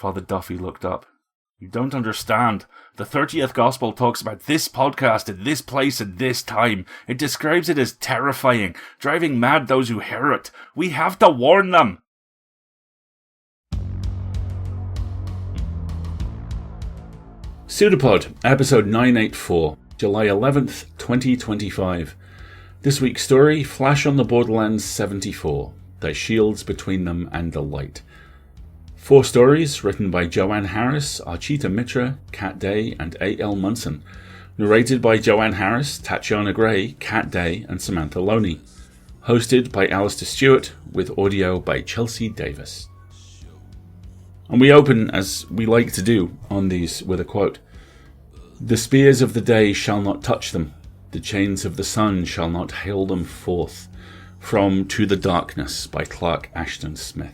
Father Duffy looked up. You don't understand. The 30th Gospel talks about this podcast at this place at this time. It describes it as terrifying, driving mad those who hear it. We have to warn them. PseudoPod, episode 984, July 11th, 2025. This week's story, Flash on the Borderlands 74. Their shields between them and the light. 4 stories written by Joanne Harris, Archita Mitra, Kat Day, and A.L. Munson. Narrated by Joanne Harris, Tatiana Gray, Kat Day, and Samantha Loney. Hosted by Alistair Stewart, with audio by Chelsea Davis. And we open, as we like to do on these, with a quote. The spears of the day shall not touch them. The chains of the sun shall not hale them forth. From To the Darkness by Clark Ashton Smith.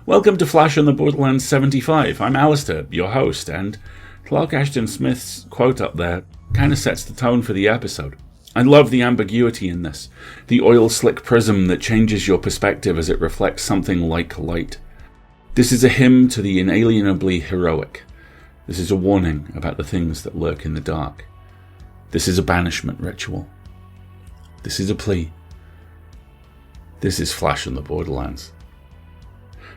Welcome to Flash on the Borderlands 75. I'm Alistair, your host, and Clark Ashton Smith's quote up there kind of sets the tone for the episode. I love the ambiguity in this, the oil-slick prism that changes your perspective as it reflects something like light. This is a hymn to the inalienably heroic. This is a warning about the things that lurk in the dark. This is a banishment ritual. This is a plea. This is Flash on the Borderlands.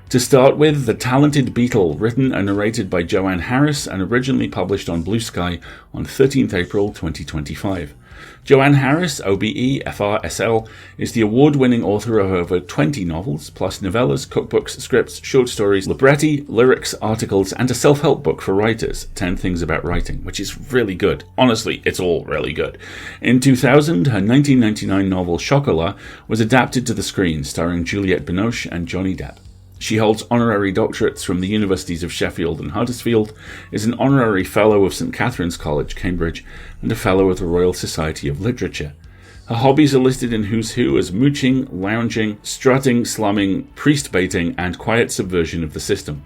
To start with, The Talented Beetle, written and narrated by Joanne Harris and originally published on Blue Sky on 13th April 2025. Joanne Harris, OBE, FRSL, is the award-winning author of over 20 novels, plus novellas, cookbooks, scripts, short stories, libretti, lyrics, articles, and a self-help book for writers, 10 Things About Writing, which is really good. Honestly, it's all really good. In 2000, her 1999 novel Chocolat was adapted to the screen, starring Juliette Binoche and Johnny Depp. She holds honorary doctorates from the Universities of Sheffield and Huddersfield, is an honorary Fellow of St Catherine's College, Cambridge, and a Fellow of the Royal Society of Literature. Her hobbies are listed in Who's Who as mooching, lounging, strutting, slumming, priest baiting, and quiet subversion of the system.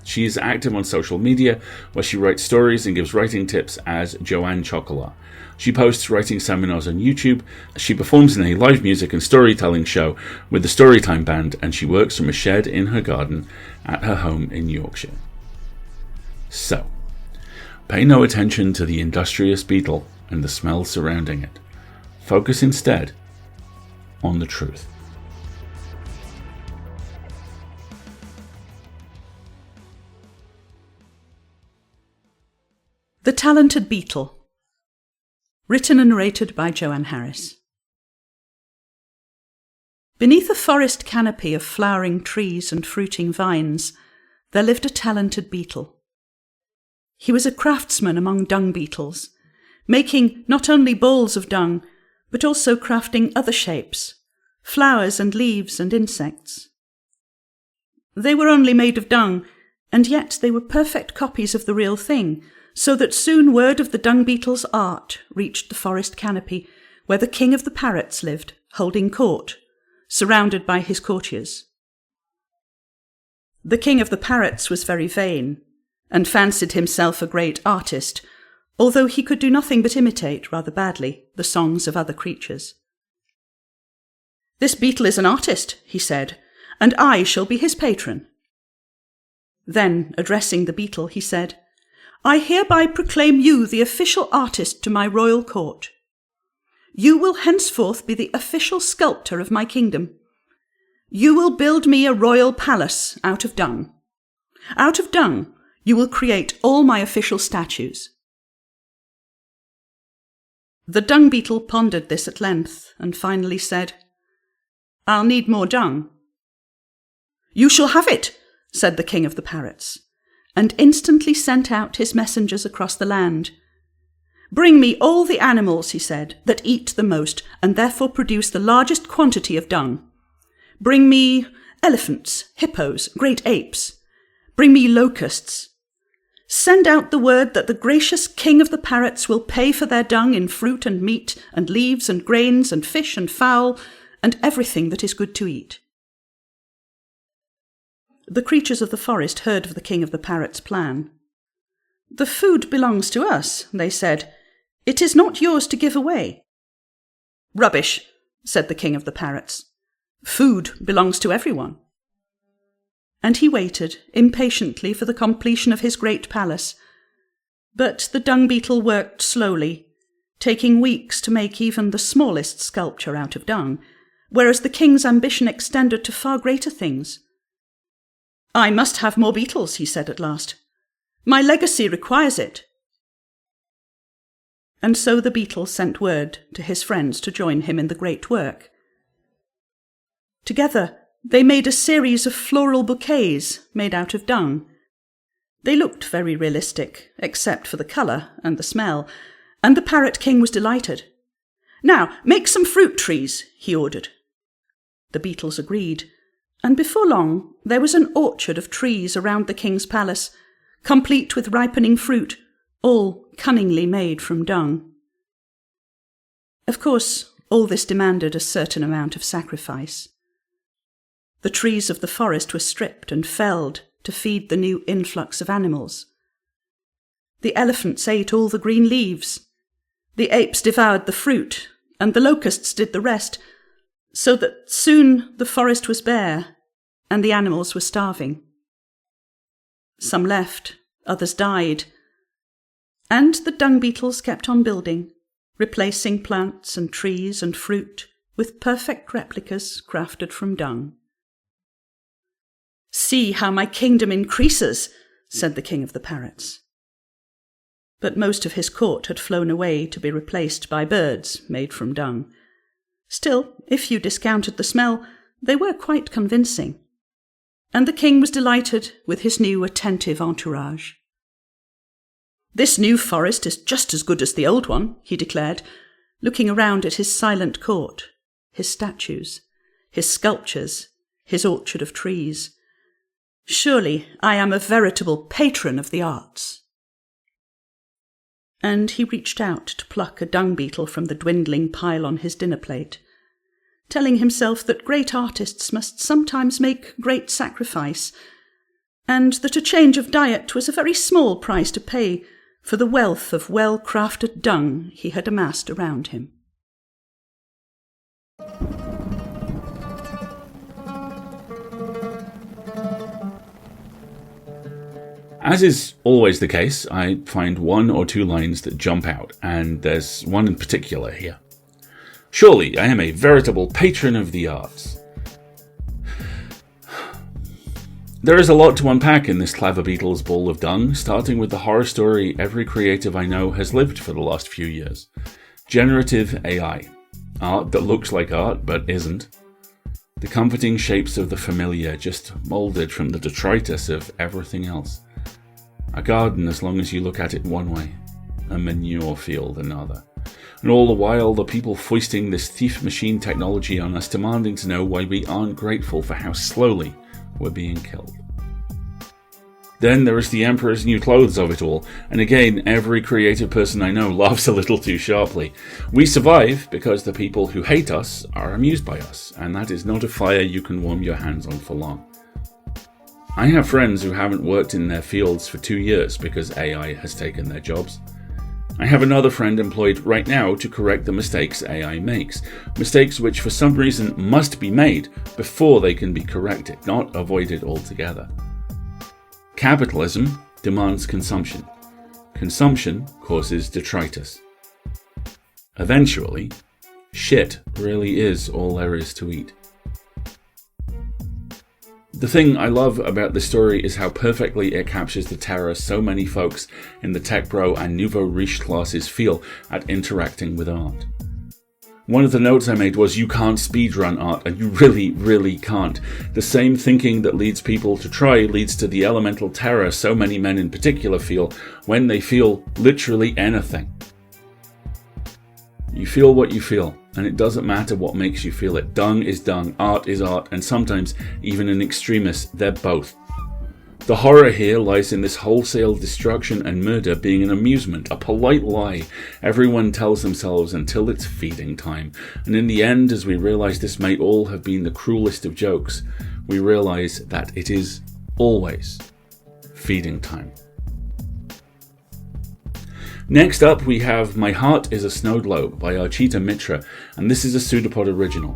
She is active on social media, where she writes stories and gives writing tips as Joanne Chocolat. She posts writing seminars on YouTube, she performs in a live music and storytelling show with the Storytime Band, and she works from a shed in her garden at her home in Yorkshire. So, pay no attention to the industrious beetle and the smell surrounding it. Focus instead on the truth. The Talented Beetle. Written and narrated by Joanne Harris. Beneath a forest canopy of flowering trees and fruiting vines, there lived a talented beetle. He was a craftsman among dung beetles, making not only balls of dung, but also crafting other shapes, flowers and leaves and insects. They were only made of dung, and yet they were perfect copies of the real thing, so that soon word of the dung beetle's art reached the forest canopy, where the king of the parrots lived, holding court, surrounded by his courtiers. The king of the parrots was very vain, and fancied himself a great artist, although he could do nothing but imitate, rather badly, the songs of other creatures. "This beetle is an artist," he said, "and I shall be his patron." Then, addressing the beetle, he said, "I hereby proclaim you the official artist to my royal court. You will henceforth be the official sculptor of my kingdom. You will build me a royal palace out of dung. Out of dung, you will create all my official statues." The dung beetle pondered this at length and finally said, "I'll need more dung." "You shall have it," said the king of the parrots, and instantly sent out his messengers across the land. "Bring me all the animals," he said, "that eat the most, and therefore produce the largest quantity of dung. Bring me elephants, hippos, great apes. Bring me locusts. Send out the word that the gracious king of the parrots will pay for their dung in fruit and meat, and leaves and grains, and fish and fowl, and everything that is good to eat." The creatures of the forest heard of the king of the parrots' plan. "The food belongs to us," they said. "It is not yours to give away." "Rubbish," said the king of the parrots. "Food belongs to everyone." and he waited impatiently for the completion of his great palace. But the dung beetle worked slowly, taking weeks to make even the smallest sculpture out of dung, whereas the king's ambition extended to far greater things. "I must have more beetles," he said at last. "My legacy requires it." And so the beetle sent word to his friends to join him in the great work. Together, they made a series of floral bouquets made out of dung. They looked very realistic, except for the colour and the smell, and the Parrot King was delighted. "Now, make some fruit trees," he ordered. The beetles agreed, and before long there was an orchard of trees around the king's palace, complete with ripening fruit, all cunningly made from dung. Of course, all this demanded a certain amount of sacrifice. The trees of the forest were stripped and felled to feed the new influx of animals. The elephants ate all the green leaves, the apes devoured the fruit, and the locusts did the rest, so that soon the forest was bare and the animals were starving. Some left, others died, and the dung beetles kept on building, replacing plants and trees and fruit with perfect replicas crafted from dung. "See how my kingdom increases," said the king of the parrots. But most of his court had flown away to be replaced by birds made from dung. Still, if you discounted the smell, they were quite convincing. And the king was delighted with his new attentive entourage. "This new forest is just as good as the old one," he declared, looking around at his silent court, his statues, his sculptures, his orchard of trees. "Surely I am a veritable patron of the arts." And he reached out to pluck a dung beetle from the dwindling pile on his dinner plate, telling himself that great artists must sometimes make great sacrifice, and that a change of diet was a very small price to pay for the wealth of well-crafted dung he had amassed around him. As is always the case, I find one or two lines that jump out, and there's one in particular here. "Surely I am a veritable patron of the arts." There is a lot to unpack in this clever beetle's ball of dung, starting with the horror story every creative I know has lived for the last few years. Generative AI. Art that looks like art but isn't. The comforting shapes of the familiar just moulded from the detritus of everything else. A garden as long as you look at it one way, a manure field another. And all the while the people foisting this thief machine technology on us, demanding to know why we aren't grateful for how slowly we're being killed. Then there is the Emperor's New Clothes of it all, and again every creative person I know laughs a little too sharply. We survive because the people who hate us are amused by us, and that is not a fire you can warm your hands on for long. I have friends who haven't worked in their fields for 2 years because AI has taken their jobs. I have another friend employed right now to correct the mistakes AI makes, mistakes which for some reason must be made before they can be corrected, not avoided altogether. Capitalism demands consumption. Consumption causes detritus. Eventually, shit really is all there is to eat. The thing I love about this story is how perfectly it captures the terror so many folks in the tech bro and nouveau riche classes feel at interacting with art. One of the notes I made was, you can't speedrun art, and you really, really can't. The same thinking that leads people to try leads to the elemental terror so many men in particular feel when they feel literally anything. You feel what you feel, and it doesn't matter what makes you feel it. Dung is dung, art is art, and sometimes, even in extremis, they're both. The horror here lies in this wholesale destruction and murder being an amusement, a polite lie everyone tells themselves until it's feeding time. And in the end, as we realise this may all have been the cruelest of jokes, we realise that it is always feeding time. Next up we have My Heart is a Snow Globe by Archita Mitra, and this is a PseudoPod original.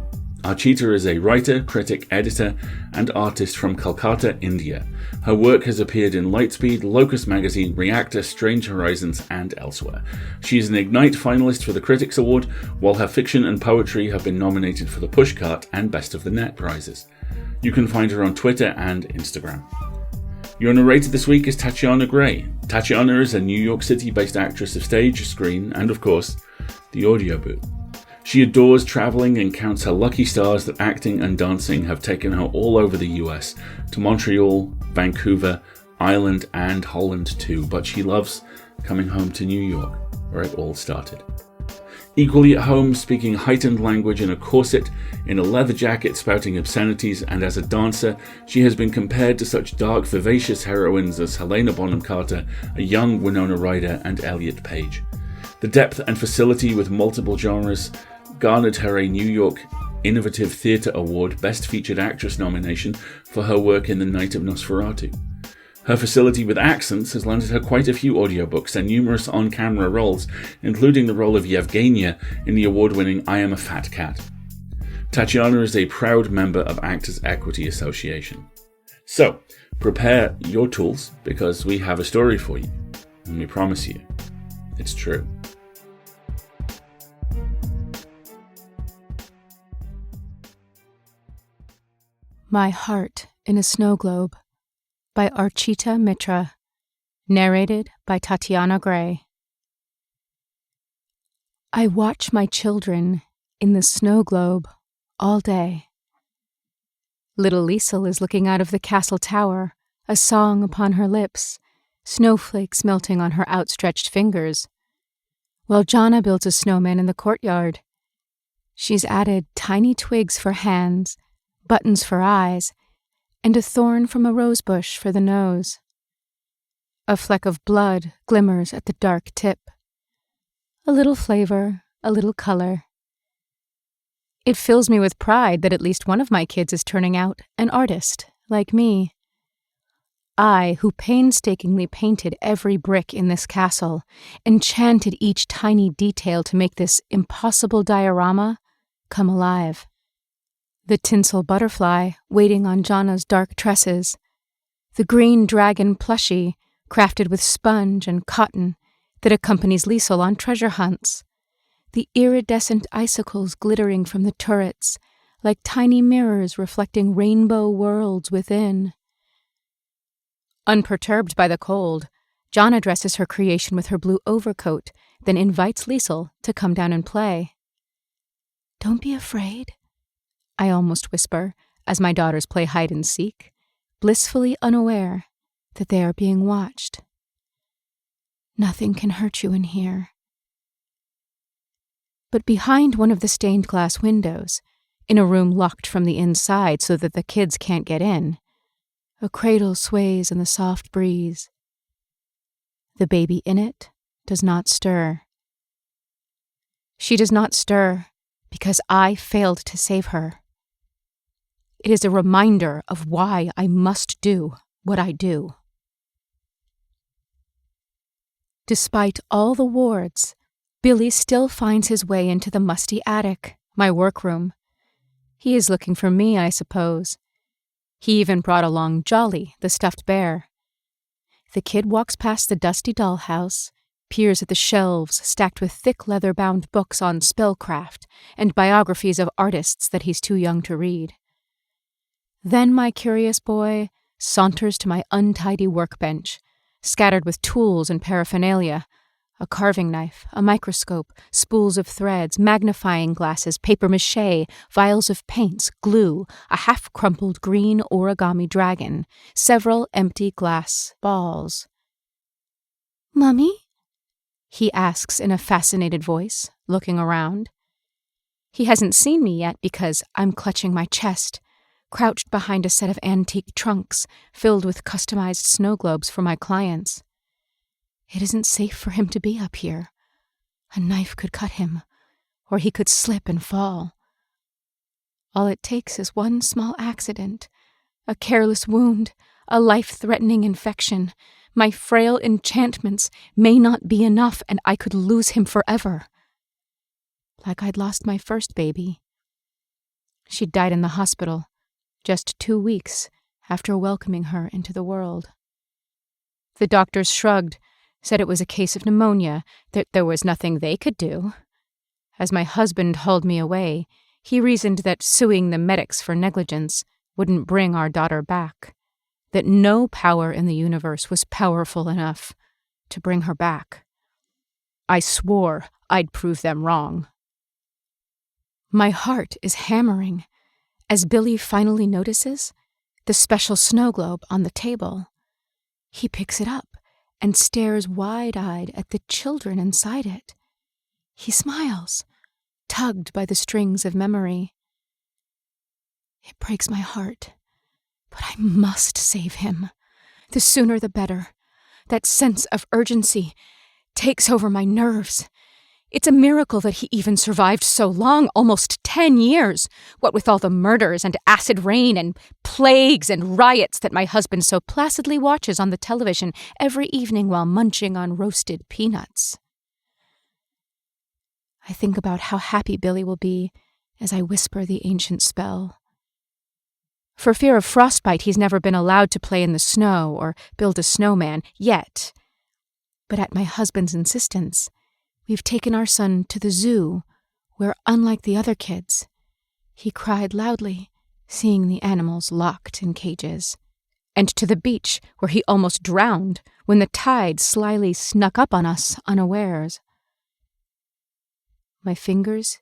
Archita is a writer, critic, editor, and artist from Kolkata, India. Her work has appeared in Lightspeed, Locus Magazine, Reactor, Strange Horizons, and elsewhere. She is an Ignite finalist for the Critics Award, while her fiction and poetry have been nominated for the Pushcart and Best of the Net prizes. You can find her on Twitter and Instagram. Your narrator this week is Tatiana Gray. Tatiana is a New York City-based actress of stage, screen, and of course, the audio booth. She adores traveling and counts her lucky stars that acting and dancing have taken her all over the US, to Montreal, Vancouver, Ireland, and Holland too, but she loves coming home to New York, where it all started. Equally at home, speaking heightened language in a corset, in a leather jacket spouting obscenities, and as a dancer, she has been compared to such dark, vivacious heroines as Helena Bonham Carter, a young Winona Ryder, and Elliot Page. The depth and facility with multiple genres garnered her a New York Innovative Theatre Award Best Featured Actress nomination for her work in The Night of Nosferatu. Her facility with accents has landed her quite a few audiobooks and numerous on-camera roles, including the role of Yevgenia in the award-winning I Am a Fat Cat. Tatiana is a proud member of Actors Equity Association. So, prepare your tools, because we have a story for you, and we promise you, it's true. My Heart in a Snow Globe by Archita Mitra, narrated by Tatiana Gray. I watch my children in the snow globe all day. Little Liesel is looking out of the castle tower, a song upon her lips, snowflakes melting on her outstretched fingers, while Jana builds a snowman in the courtyard. She's added tiny twigs for hands, buttons for eyes, and a thorn from a rose bush for the nose. A fleck of blood glimmers at the dark tip. A little flavor, a little color. It fills me with pride that at least one of my kids is turning out an artist, like me. I, who painstakingly painted every brick in this castle, enchanted each tiny detail to make this impossible diorama come alive. The tinsel butterfly waiting on Jana's dark tresses, the green dragon plushie crafted with sponge and cotton that accompanies Liesel on treasure hunts, the iridescent icicles glittering from the turrets like tiny mirrors reflecting rainbow worlds within. Unperturbed by the cold, Jana dresses her creation with her blue overcoat, then invites Liesel to come down and play. "Don't be afraid," I almost whisper as my daughters play hide and seek, blissfully unaware that they are being watched. "Nothing can hurt you in here." But behind one of the stained glass windows, in a room locked from the inside so that the kids can't get in, a cradle sways in the soft breeze. The baby in it does not stir. She does not stir because I failed to save her. It is a reminder of why I must do what I do. Despite all the wards, Billy still finds his way into the musty attic, my workroom. He is looking for me, I suppose. He even brought along Jolly, the stuffed bear. The kid walks past the dusty dollhouse, peers at the shelves stacked with thick leather-bound books on spellcraft and biographies of artists that he's too young to read. Then my curious boy saunters to my untidy workbench, scattered with tools and paraphernalia, a carving knife, a microscope, spools of threads, magnifying glasses, papier-mâché, vials of paints, glue, a half-crumpled green origami dragon, several empty glass balls. "Mummy?" he asks in a fascinated voice, looking around. He hasn't seen me yet because I'm clutching my chest, crouched behind a set of antique trunks filled with customized snow globes for my clients. It isn't safe for him to be up here. A knife could cut him, or he could slip and fall. All it takes is one small accident, a careless wound, a life-threatening infection. My frail enchantments may not be enough, and I could lose him forever. Like I'd lost my first baby. She died in the hospital, just 2 weeks after welcoming her into the world. The doctors shrugged, said it was a case of pneumonia, that there was nothing they could do. As my husband hauled me away, he reasoned that suing the medics for negligence wouldn't bring our daughter back, that no power in the universe was powerful enough to bring her back. I swore I'd prove them wrong. My heart is hammering as Billy finally notices the special snow globe on the table. He picks it up and stares wide-eyed at the children inside it. He smiles, tugged by the strings of memory. It breaks my heart, but I must save him. The sooner the better. That sense of urgency takes over my nerves. It's a miracle that he even survived so long, almost 10 years, what with all the murders and acid rain and plagues and riots that my husband so placidly watches on the television every evening while munching on roasted peanuts. I think about how happy Billy will be as I whisper the ancient spell. For fear of frostbite, he's never been allowed to play in the snow or build a snowman, yet. But at my husband's insistence, we've taken our son to the zoo, where, unlike the other kids, he cried loudly, seeing the animals locked in cages, and to the beach, where he almost drowned when the tide slyly snuck up on us unawares. My fingers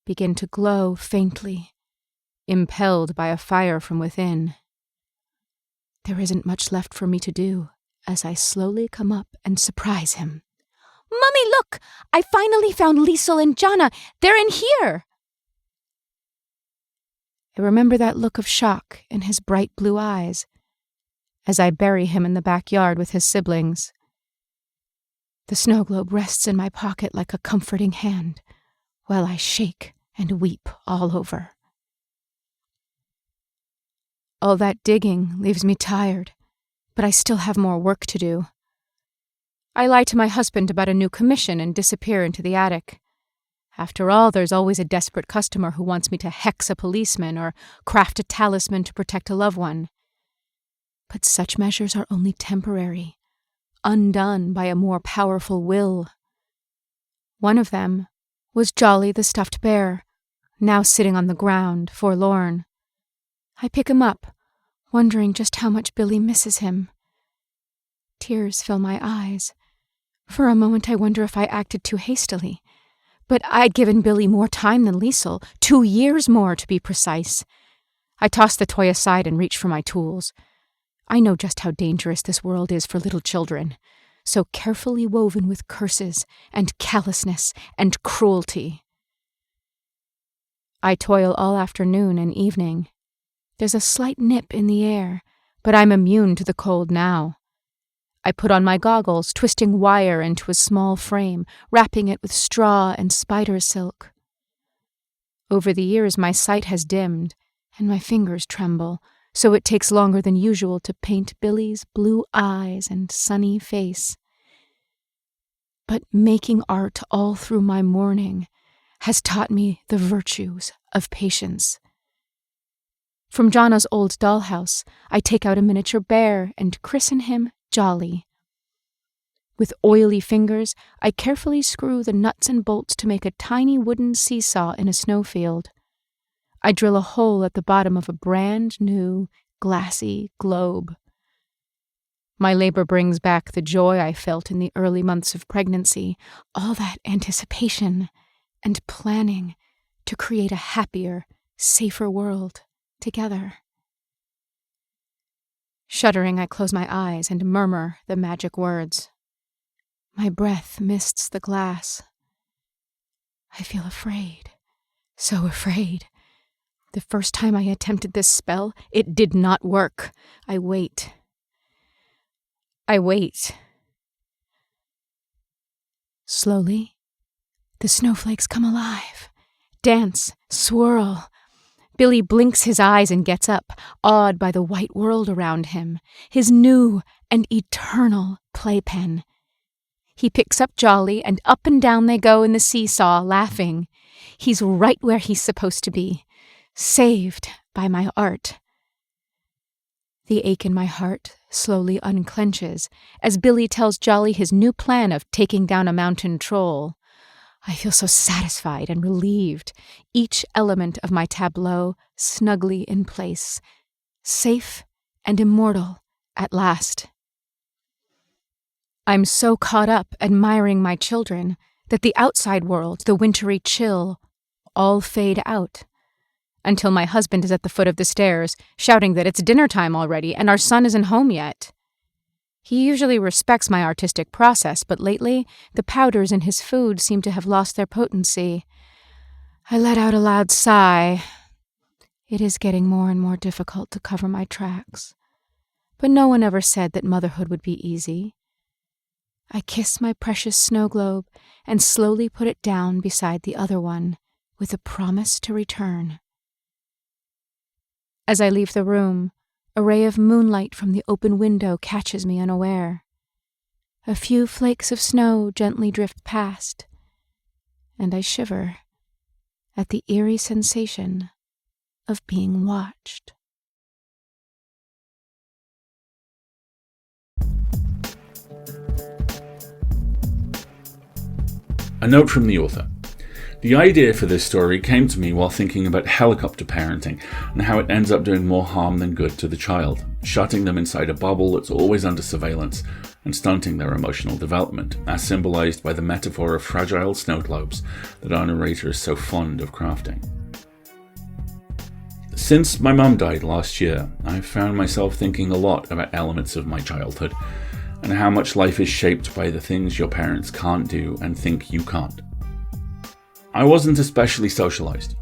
begin to glow faintly, impelled by a fire from within. There isn't much left for me to do as I slowly come up and surprise him. "Mummy, look! I finally found Liesel and Jana. They're in here!" I remember that look of shock in his bright blue eyes as I bury him in the backyard with his siblings. The snow globe rests in my pocket like a comforting hand, while I shake and weep all over. All that digging leaves me tired, but I still have more work to do. I lie to my husband about a new commission and disappear into the attic. After all, there's always a desperate customer who wants me to hex a policeman or craft a talisman to protect a loved one. But such measures are only temporary, undone by a more powerful will. One of them was Jolly the stuffed bear, now sitting on the ground, forlorn. I pick him up, wondering just how much Billy misses him. Tears fill my eyes. For a moment I wonder if I acted too hastily. But I'd given Billy more time than Liesel, 2 years more to be precise. I toss the toy aside and reach for my tools. I know just how dangerous this world is for little children, so carefully woven with curses and callousness and cruelty. I toil all afternoon and evening. There's a slight nip in the air, but I'm immune to the cold now. I put on my goggles, twisting wire into a small frame, wrapping it with straw and spider silk. Over the years, my sight has dimmed, and my fingers tremble, so it takes longer than usual to paint Billy's blue eyes and sunny face. But making art all through my mourning has taught me the virtues of patience. From Jana's old dollhouse, I take out a miniature bear and christen him Jolly. With oily fingers, I carefully screw the nuts and bolts to make a tiny wooden seesaw in a snowfield. I drill a hole at the bottom of a brand new, glassy globe. My labor brings back the joy I felt in the early months of pregnancy, all that anticipation and planning to create a happier, safer world together. Shuddering, I close my eyes and murmur the magic words. My breath mists the glass. I feel afraid, so afraid. The first time I attempted this spell, it did not work. I wait. Slowly, the snowflakes come alive, dance, swirl. Billy blinks his eyes and gets up, awed by the white world around him, his new and eternal playpen. He picks up Jolly, and up and down they go in the seesaw, laughing. He's right where he's supposed to be, saved by my art. The ache in my heart slowly unclenches as Billy tells Jolly his new plan of taking down a mountain troll. I feel so satisfied and relieved, each element of my tableau snugly in place, safe and immortal at last. I'm so caught up admiring my children that the outside world, the wintry chill, all fade out, until my husband is at the foot of the stairs, shouting that it's dinner time already and our son isn't home yet. He usually respects my artistic process, but lately the powders in his food seem to have lost their potency. I let out a loud sigh. It is getting more and more difficult to cover my tracks. But no one ever said that motherhood would be easy. I kiss my precious snow globe and slowly put it down beside the other one, with a promise to return. As I leave the room, a ray of moonlight from the open window catches me unaware. A few flakes of snow gently drift past, and I shiver at the eerie sensation of being watched. A note from the author. The idea for this story came to me while thinking about helicopter parenting and how it ends up doing more harm than good to the child, shutting them inside a bubble that's always under surveillance and stunting their emotional development, as symbolised by the metaphor of fragile snow globes that our narrator is so fond of crafting. Since my mum died last year, I've found myself thinking a lot about elements of my childhood and how much life is shaped by the things your parents can't do and think you can't. I wasn't especially socialised.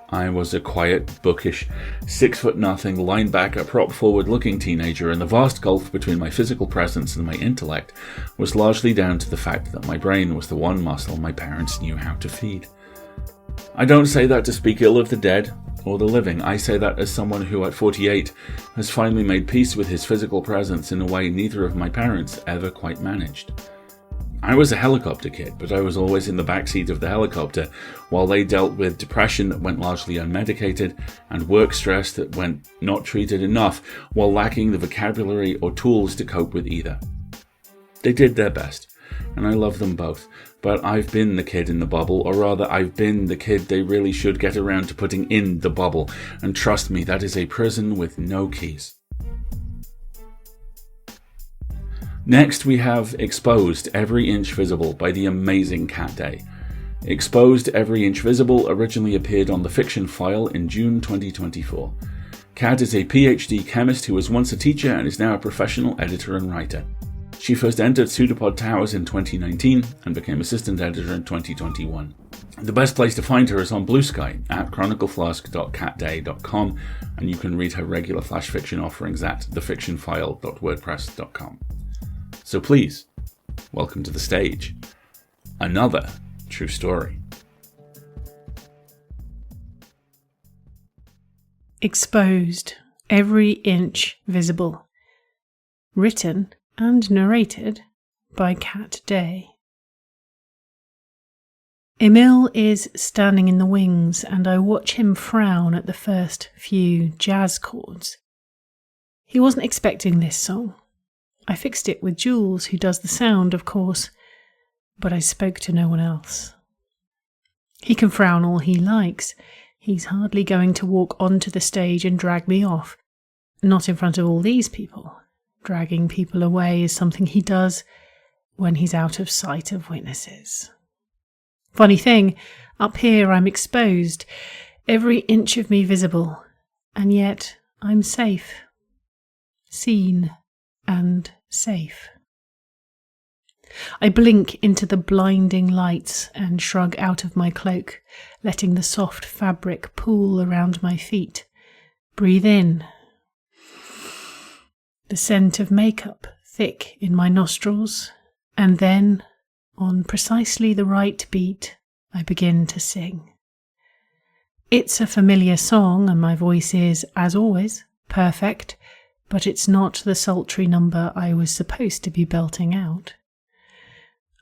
I was a quiet, bookish, 6'0" linebacker, prop-forward-looking teenager, and the vast gulf between my physical presence and my intellect was largely down to the fact that my brain was the one muscle my parents knew how to feed. I don't say that to speak ill of the dead or the living. I say that as someone who, at 48, has finally made peace with his physical presence in a way neither of my parents ever quite managed. I was a helicopter kid, but I was always in the backseat of the helicopter while they dealt with depression that went largely unmedicated and work stress that went not treated enough while lacking the vocabulary or tools to cope with either. They did their best, and I love them both, but I've been the kid in the bubble, or rather I've been the kid they really should get around to putting in the bubble, and trust me, that is a prison with no keys. Next, we have Exposed, Every Inch Visible by the amazing Cat Day. Exposed, Every Inch Visible originally appeared on The Fiction File in June 2024. Cat is a PhD chemist who was once a teacher and is now a professional editor and writer. She first entered PseudoPod Towers in 2019 and became assistant editor in 2021. The best place to find her is on Blue Sky at chronicleflask.catday.com, and you can read her regular flash fiction offerings at thefictionfile.wordpress.com. So please, welcome to the stage. Another true story. Exposed, Every Inch Visible. Written and narrated by Cat Day. Emil is standing in the wings, and I watch him frown at the first few jazz chords. He wasn't expecting this song. I fixed it with Jules, who does the sound, of course, but I spoke to no one else. He can frown all he likes. He's hardly going to walk onto the stage and drag me off. Not in front of all these people. Dragging people away is something he does when he's out of sight of witnesses. Funny thing, up here I'm exposed, every inch of me visible, and yet I'm safe. Seen and safe. I blink into the blinding lights and shrug out of my cloak, letting the soft fabric pool around my feet. Breathe in. The scent of makeup thick in my nostrils, and then, on precisely the right beat, I begin to sing. It's a familiar song, and my voice is, as always, perfect, but it's not the sultry number I was supposed to be belting out.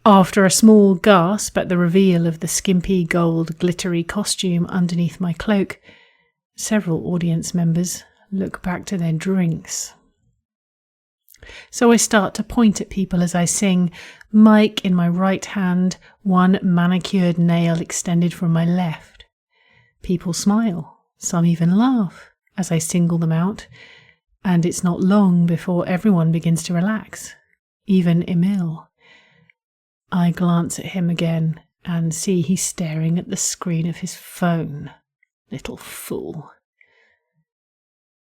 After a small gasp at the reveal of the skimpy gold glittery costume underneath my cloak, Several audience members look back to their drinks. So I start to point at people as I sing, mic in my right hand, one manicured nail extended from my left. People smile, some even laugh as I single them out, and it's not long before everyone begins to relax, even Emil. I glance at him again and see he's staring at the screen of his phone. Little fool.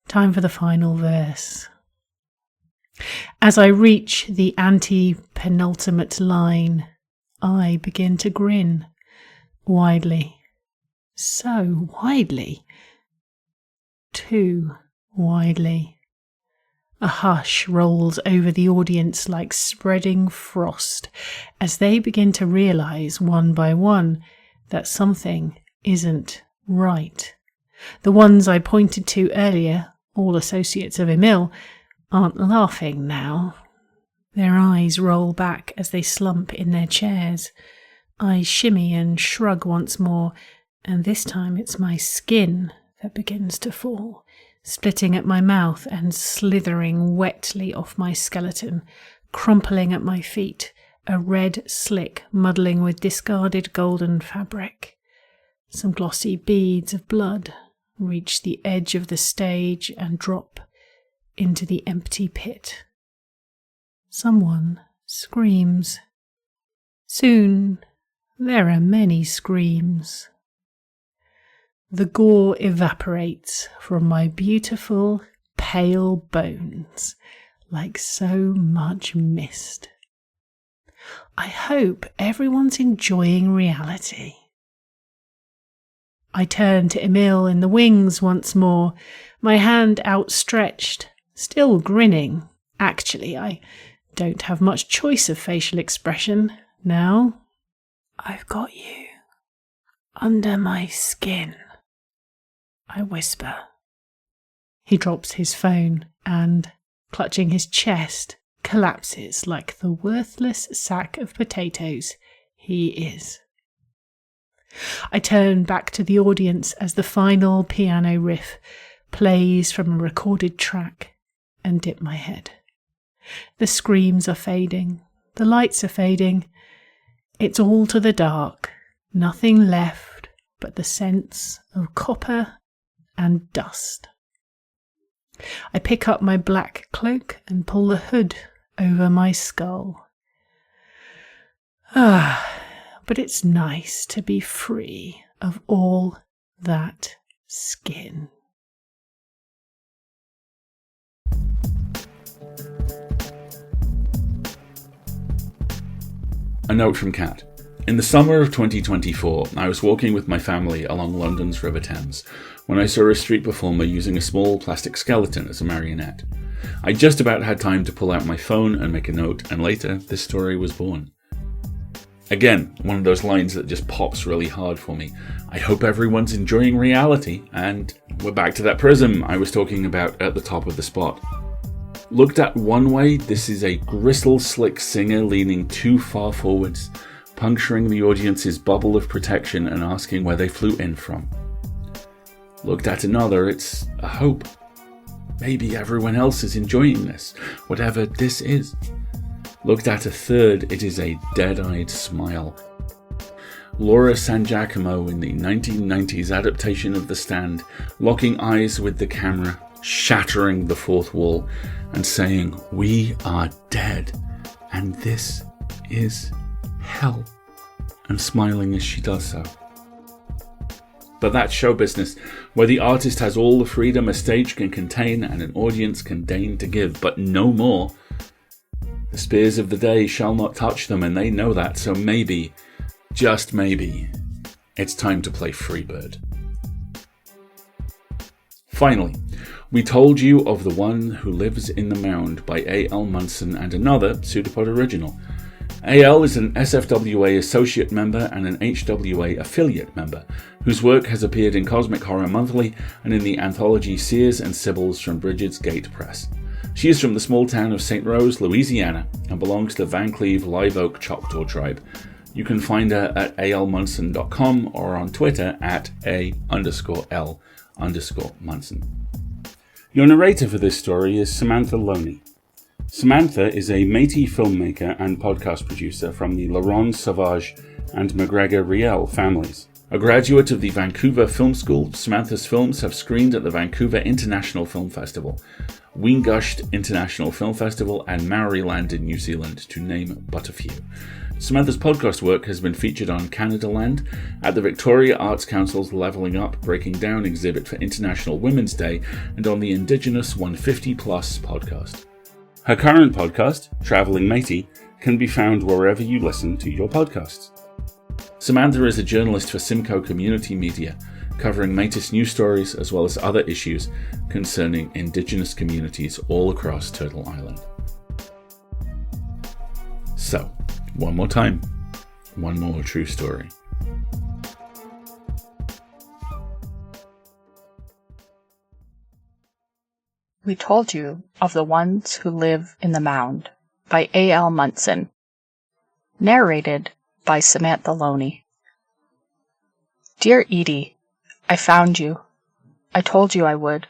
Time for the final verse. As I reach the anti-penultimate line, I begin to grin widely. So widely. Too widely. A hush rolls over the audience like spreading frost as they begin to realise one by one that something isn't right. The ones I pointed to earlier, all associates of Emil, aren't laughing now. Their eyes roll back as they slump in their chairs. I shimmy and shrug once more, and this time it's my skin that begins to fall, splitting at my mouth and slithering wetly off my skeleton, crumpling at my feet, a red slick muddling with discarded golden fabric. Some glossy beads of blood reach the edge of the stage and drop into the empty pit. Someone screams. Soon there are many screams. The gore evaporates from my beautiful, pale bones like so much mist. I hope everyone's enjoying reality. I turn to Emil in the wings once more, my hand outstretched, still grinning. Actually, I don't have much choice of facial expression now. I've got you under my skin, I whisper. He drops his phone and, clutching his chest, collapses like the worthless sack of potatoes he is. I turn back to the audience as the final piano riff plays from a recorded track and dip my head. The screams are fading, the lights are fading. It's all to the dark, nothing left but the sense of copper and dust. I pick up my black cloak and pull the hood over my skull. But it's nice to be free of all that skin. A note from Kat. In the summer of 2024, I was walking with my family along London's River Thames when I saw a street performer using a small plastic skeleton as a marionette. I just about had time to pull out my phone and make a note, and later this story was born. Again, one of those lines that just pops really hard for me. I hope everyone's enjoying reality, and we're back to that prism I was talking about at the top of the spot. Looked at one way, this is a gristle-slick singer leaning too far forwards, puncturing the audience's bubble of protection and asking where they flew in from. Looked at another, it's a hope. Maybe everyone else is enjoying this, whatever this is. Looked at a third, it is a dead-eyed smile. Laura San Giacomo in the 1990s adaptation of The Stand, locking eyes with the camera, shattering the fourth wall, and saying, "We are dead, and this is hell," and smiling as she does so. But that's show business, where the artist has all the freedom a stage can contain and an audience can deign to give, but no more. The spears of the day shall not touch them, and they know that, so maybe, just maybe, it's time to play Freebird. Finally, we told you of The One Who Lives in the Mound by A.L. Munson and another PseudoPod original. A.L. is an SFWA associate member and an HWA affiliate member, whose work has appeared in Cosmic Horror Monthly and in the anthology Sears and Sybils from Bridget's Gate Press. She is from the small town of St. Rose, Louisiana, and belongs to the Van Cleve Live Oak Choctaw tribe. You can find her at almunson.com or on Twitter at @A_L_Munson. _Munson. Your narrator for this story is Samantha Loney. Samantha is a Métis filmmaker and podcast producer from the Laurent Sauvage and McGregor Riel families. A graduate of the Vancouver Film School, Samantha's films have screened at the Vancouver International Film Festival, Wingushed International Film Festival, and Maoriland in New Zealand, to name but a few. Samantha's podcast work has been featured on Canadaland, at the Victoria Arts Council's Levelling Up, Breaking Down exhibit for International Women's Day, and on the Indigenous 150 Plus podcast. Her current podcast, Travelling Métis, can be found wherever you listen to your podcasts. Samantha is a journalist for Simcoe Community Media, covering Métis news stories as well as other issues concerning Indigenous communities all across Turtle Island. So, one more time, one more true story. We Told You of the Ones Who Live in the Mound by A.L. Munson. Narrated by Samantha Loney. Dear Edie, I found you. I told you I would.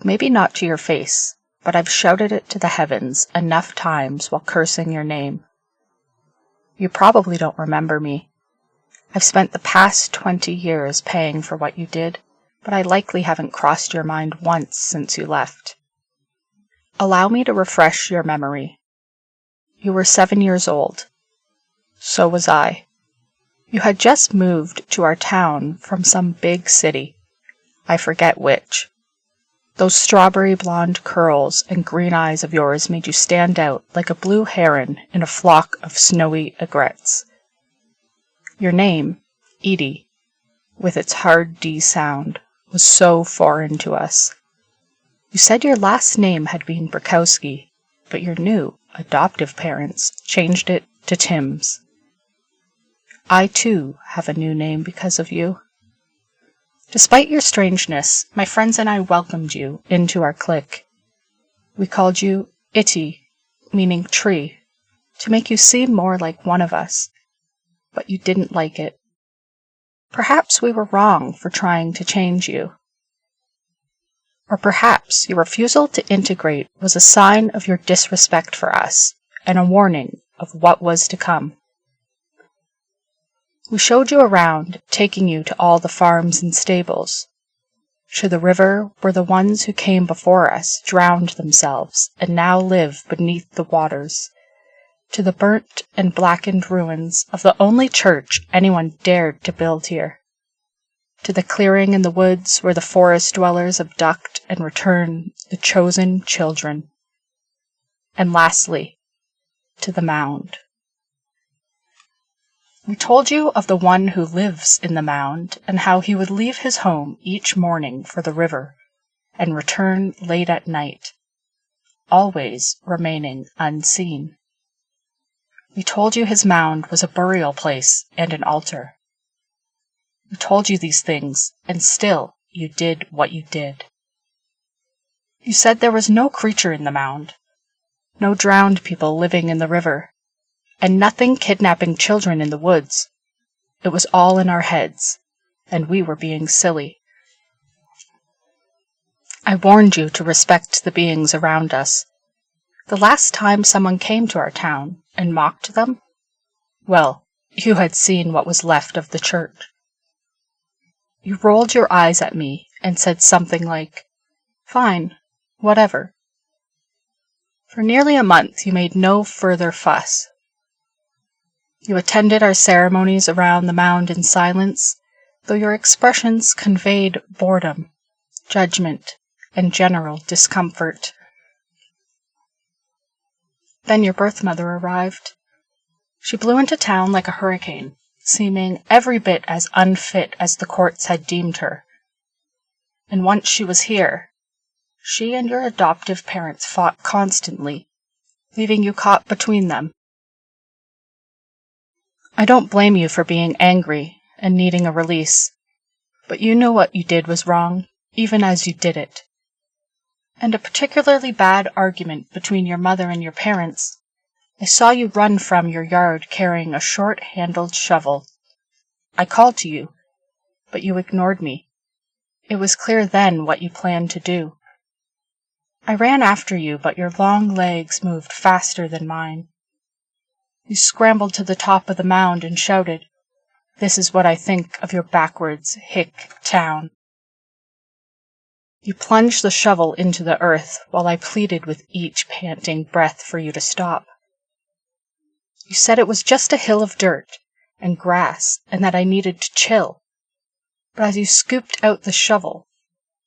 Maybe not to your face, but I've shouted it to the heavens enough times while cursing your name. You probably don't remember me. I've spent the past 20 years paying for what you did, but I likely haven't crossed your mind once since you left. Allow me to refresh your memory. You were 7 years old. So was I. You had just moved to our town from some big city. I forget which. Those strawberry blonde curls and green eyes of yours made you stand out like a blue heron in a flock of snowy egrets. Your name, Edie, with its hard D sound, was so foreign to us. You said your last name had been Brakowski, but your new, adoptive parents changed it to Timms. I, too, have a new name because of you. Despite your strangeness, my friends and I welcomed you into our clique. We called you Iti, meaning tree, to make you seem more like one of us, but you didn't like it. Perhaps we were wrong for trying to change you. Or perhaps your refusal to integrate was a sign of your disrespect for us and a warning of what was to come. We showed you around, taking you to all the farms and stables, to the river where the ones who came before us drowned themselves and now live beneath the waters, to the burnt and blackened ruins of the only church anyone dared to build here, to the clearing in the woods where the forest dwellers abduct and return the chosen children, and lastly, to the mound. We told you of the one who lives in the mound and how he would leave his home each morning for the river and return late at night, always remaining unseen. We told you his mound was a burial place and an altar. We told you these things, and still you did what you did. You said there was no creature in the mound, no drowned people living in the river, and nothing kidnapping children in the woods. It was all in our heads, and we were being silly. I warned you to respect the beings around us. The last time someone came to our town and mocked them, well, you had seen what was left of the church. You rolled your eyes at me and said something like, "Fine, whatever." For nearly a month you made no further fuss. You attended our ceremonies around the mound in silence, though your expressions conveyed boredom, judgment, and general discomfort. Then your birth mother arrived. She blew into town like a hurricane, seeming every bit as unfit as the courts had deemed her. And once she was here, she and your adoptive parents fought constantly, leaving you caught between them. I don't blame you for being angry and needing a release, but you knew what you did was wrong, even as you did it. And a particularly bad argument between your mother and your parents. I saw you run from your yard carrying a short-handled shovel. I called to you, but you ignored me. It was clear then what you planned to do. I ran after you, but your long legs moved faster than mine. You scrambled to the top of the mound and shouted, "This is what I think of your backwards, hick town." You plunged the shovel into the earth while I pleaded with each panting breath for you to stop. You said it was just a hill of dirt and grass and that I needed to chill. But as you scooped out the shovel,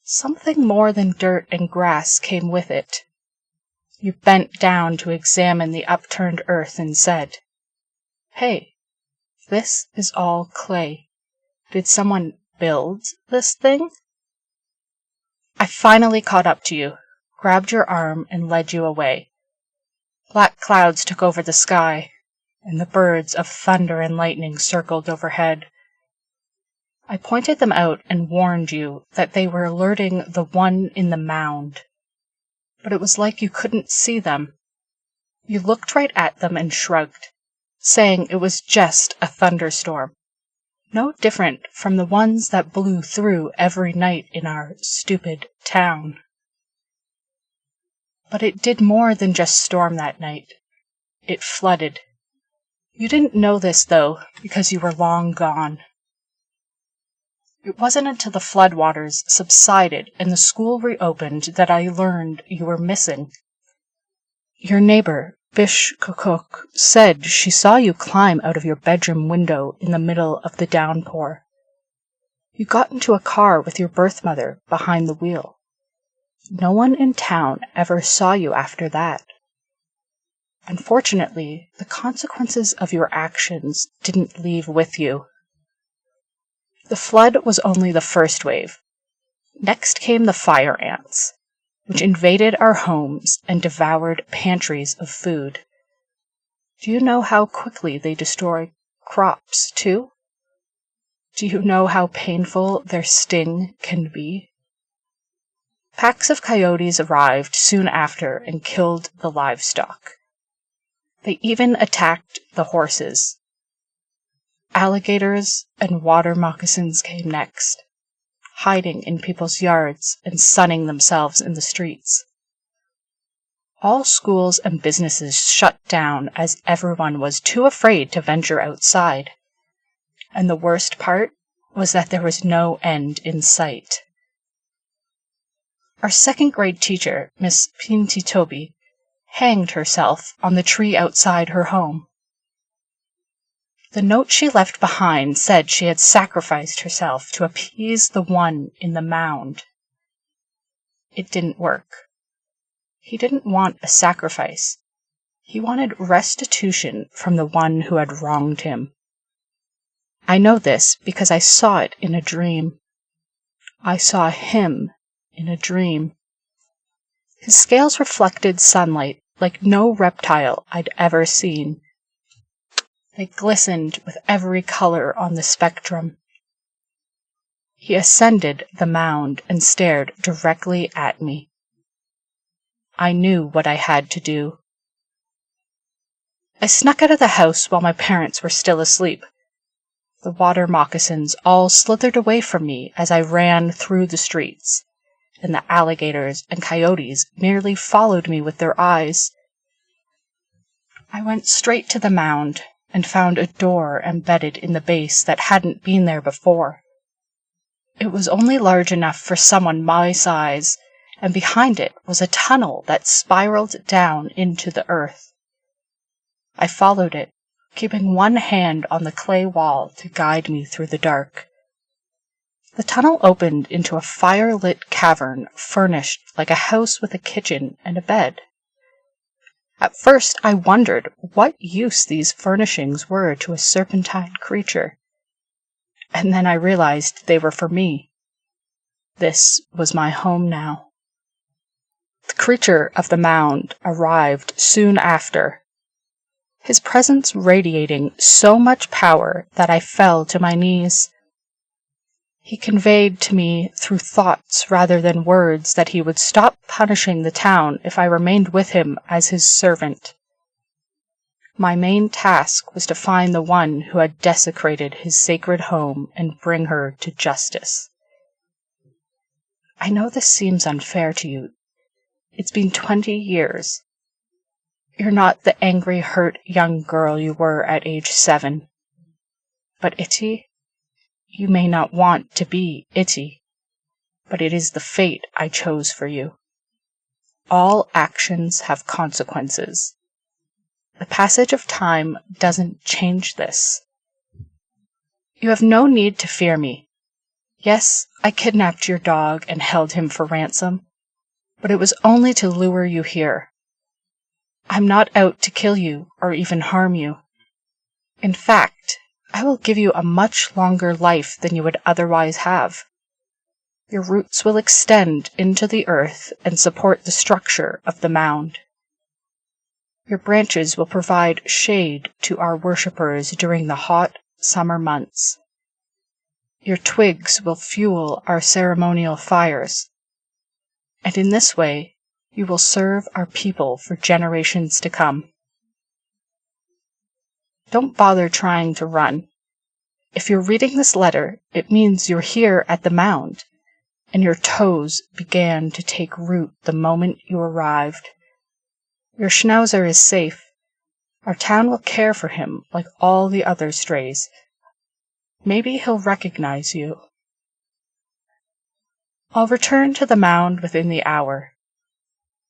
something more than dirt and grass came with it. You bent down to examine the upturned earth and said, "Hey, this is all clay. Did someone build this thing?" I finally caught up to you, grabbed your arm, and led you away. Black clouds took over the sky, and the birds of thunder and lightning circled overhead. I pointed them out and warned you that they were alerting the one in the mound. But it was like you couldn't see them. You looked right at them and shrugged, saying it was just a thunderstorm, no different from the ones that blew through every night in our stupid town. But it did more than just storm that night. It flooded. You didn't know this, though, because you were long gone. It wasn't until the floodwaters subsided and the school reopened that I learned you were missing. Your neighbor, Bish Cook, said she saw you climb out of your bedroom window in the middle of the downpour. You got into a car with your birth mother behind the wheel. No one in town ever saw you after that. Unfortunately, the consequences of your actions didn't leave with you. The flood was only the first wave. Next came the fire ants, which invaded our homes and devoured pantries of food. Do you know how quickly they destroy crops, too? Do you know how painful their sting can be? Packs of coyotes arrived soon after and killed the livestock. They even attacked the horses. Alligators and water moccasins came next, hiding in people's yards and sunning themselves in the streets. All schools and businesses shut down as everyone was too afraid to venture outside. And the worst part was that there was no end in sight. Our second-grade teacher, Miss Pintitobi, hanged herself on the tree outside her home. The note she left behind said she had sacrificed herself to appease the one in the mound. It didn't work. He didn't want a sacrifice. He wanted restitution from the one who had wronged him. I know this because I saw it in a dream. I saw him in a dream. His scales reflected sunlight like no reptile I'd ever seen. They glistened with every color on the spectrum. He ascended the mound and stared directly at me. I knew what I had to do. I snuck out of the house while my parents were still asleep. The water moccasins all slithered away from me as I ran through the streets, and the alligators and coyotes merely followed me with their eyes. I went straight to the mound and found a door embedded in the base that hadn't been there before. It was only large enough for someone my size, and behind it was a tunnel that spiraled down into the earth. I followed it, keeping one hand on the clay wall to guide me through the dark. The tunnel opened into a fire-lit cavern furnished like a house with a kitchen and a bed. At first I wondered what use these furnishings were to a serpentine creature. And then I realized they were for me. This was my home now. The creature of the mound arrived soon after, his presence radiating so much power that I fell to my knees. He conveyed to me through thoughts rather than words that he would stop punishing the town if I remained with him as his servant. My main task was to find the one who had desecrated his sacred home and bring her to justice. I know this seems unfair to you. It's been 20 years. You're not the angry, hurt young girl you were at age 7. But Itty, you may not want to be Itty, but it is the fate I chose for you. All actions have consequences. The passage of time doesn't change this. You have no need to fear me. Yes, I kidnapped your dog and held him for ransom, but it was only to lure you here. I'm not out to kill you or even harm you. In fact, I will give you a much longer life than you would otherwise have. Your roots will extend into the earth and support the structure of the mound. Your branches will provide shade to our worshippers during the hot summer months. Your twigs will fuel our ceremonial fires. And in this way, you will serve our people for generations to come. Don't bother trying to run. If you're reading this letter, it means you're here at the mound, and your toes began to take root the moment you arrived. Your schnauzer is safe. Our town will care for him like all the other strays. Maybe he'll recognize you. I'll return to the mound within the hour.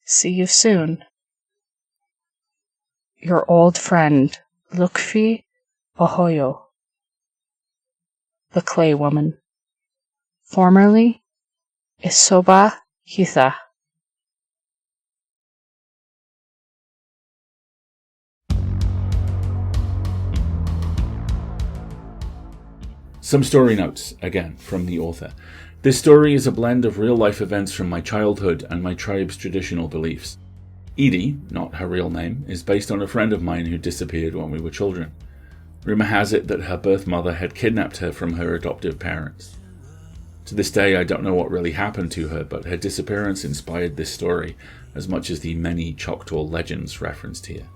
See you soon. Your old friend, Lukfi Ohoyo, the Clay Woman, formerly Isoba Hitha. Some story notes, again, from the author. This story is a blend of real-life events from my childhood and my tribe's traditional beliefs. Edie, not her real name, is based on a friend of mine who disappeared when we were children. Rumour has it that her birth mother had kidnapped her from her adoptive parents. To this day, I don't know what really happened to her, but her disappearance inspired this story as much as the many Choctaw legends referenced here.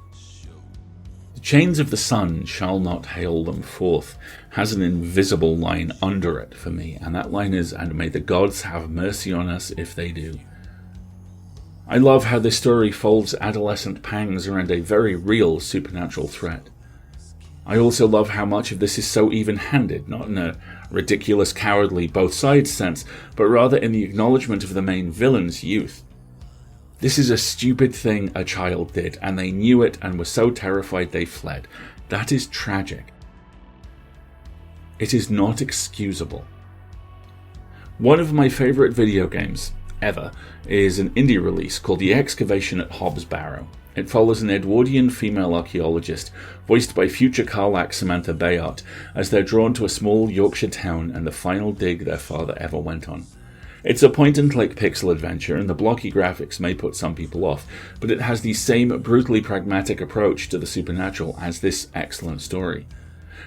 The chains of the sun shall not hale them forth has an invisible line under it for me, and that line is, and may the gods have mercy on us if they do. I love how this story folds adolescent pangs around a very real supernatural threat. I also love how much of this is so even-handed, not in a ridiculous, cowardly, both sides sense, but rather in the acknowledgement of the main villain's youth. This is a stupid thing a child did, and they knew it and were so terrified they fled. That is tragic. It is not excusable. One of my favourite video games ever is an indie release called The Excavation at Hobbs Barrow. It follows an Edwardian female archaeologist, voiced by future Karlak Samantha Bayard, as they're drawn to a small Yorkshire town and the final dig their father ever went on. It's a point-and-click pixel adventure, and the blocky graphics may put some people off, but it has the same brutally pragmatic approach to the supernatural as this excellent story.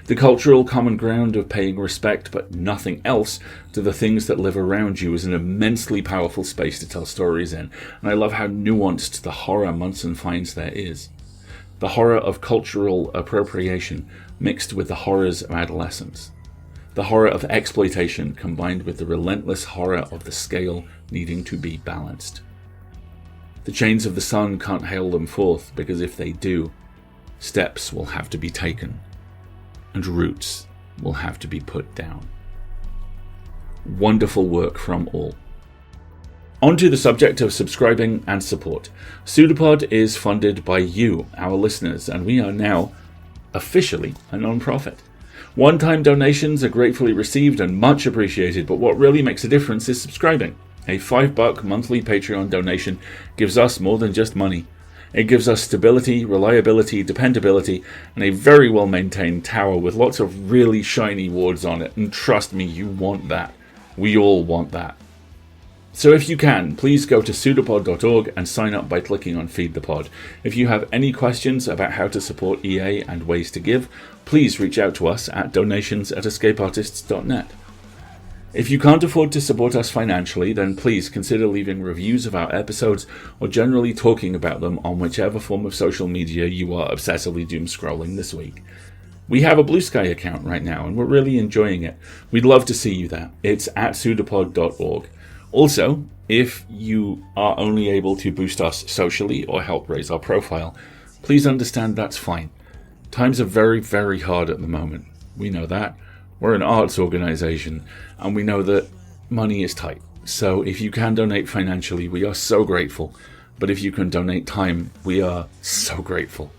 The cultural common ground of paying respect, but nothing else, to the things that live around you is an immensely powerful space to tell stories in, and I love how nuanced the horror Munson finds there is. The horror of cultural appropriation mixed with the horrors of adolescence. The horror of exploitation combined with the relentless horror of the scale needing to be balanced. The chains of the sun can't hale them forth, because if they do, steps will have to be taken, and roots will have to be put down. Wonderful work from all. On to the subject of subscribing and support. PseudoPod is funded by you, our listeners, and we are now officially a non-profit. One-time donations are gratefully received and much appreciated, but what really makes a difference is subscribing. A $5 monthly Patreon donation gives us more than just money. It gives us stability, reliability, dependability, and a very well-maintained tower with lots of really shiny wards on it, and trust me, you want that. We all want that. So if you can, please go to pseudopod.org and sign up by clicking on Feed the Pod. If you have any questions about how to support EA and ways to give, please reach out to us at donations@escapeartists.net. If you can't afford to support us financially, then please consider leaving reviews of our episodes or generally talking about them on whichever form of social media you are obsessively doom scrolling this week. We have a Blue Sky account right now and we're really enjoying it. We'd love to see you there. It's at pseudopod.org. Also, if you are only able to boost us socially or help raise our profile, please understand that's fine. Times are very, very hard at the moment. We know that. We're an arts organisation, and we know that money is tight. So if you can donate financially, we are so grateful. But if you can donate time, we are so grateful.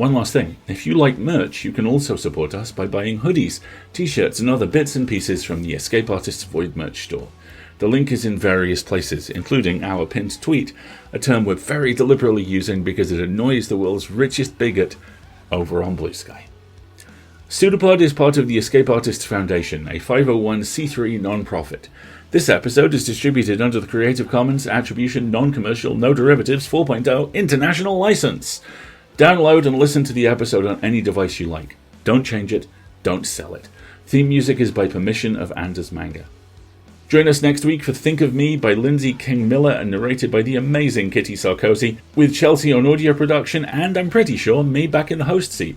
One last thing, if you like merch, you can also support us by buying hoodies, t-shirts and other bits and pieces from the Escape Artists Void merch store. The link is in various places, including our pinned tweet, a term we're very deliberately using because it annoys the world's richest bigot over on Blue Sky. PseudoPod is part of the Escape Artists Foundation, a 501c3 non-profit. This episode is distributed under the Creative Commons Attribution Non-Commercial No Derivatives 4.0 International License. Download and listen to the episode on any device you like. Don't change it, don't sell it. Theme music is by permission of Anders Manga. Join us next week for Think of Me by Lindsay King Miller and narrated by the amazing Kitty Sarkozy, with Chelsea on audio production and, I'm pretty sure, me back in the host seat.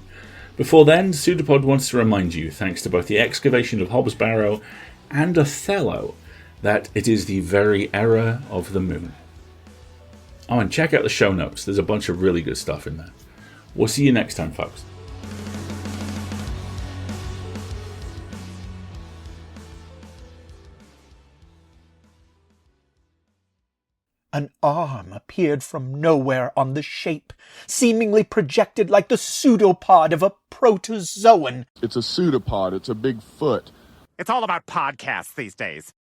Before then, PseudoPod wants to remind you, thanks to both the excavation of Hobbs Barrow and Othello, that it is the very era of the moon. Oh, and check out the show notes. There's a bunch of really good stuff in there. We'll see you next time, folks. An arm appeared from nowhere on the shape, seemingly projected like the pseudopod of a protozoan. It's a pseudopod. It's a big foot. It's all about podcasts these days.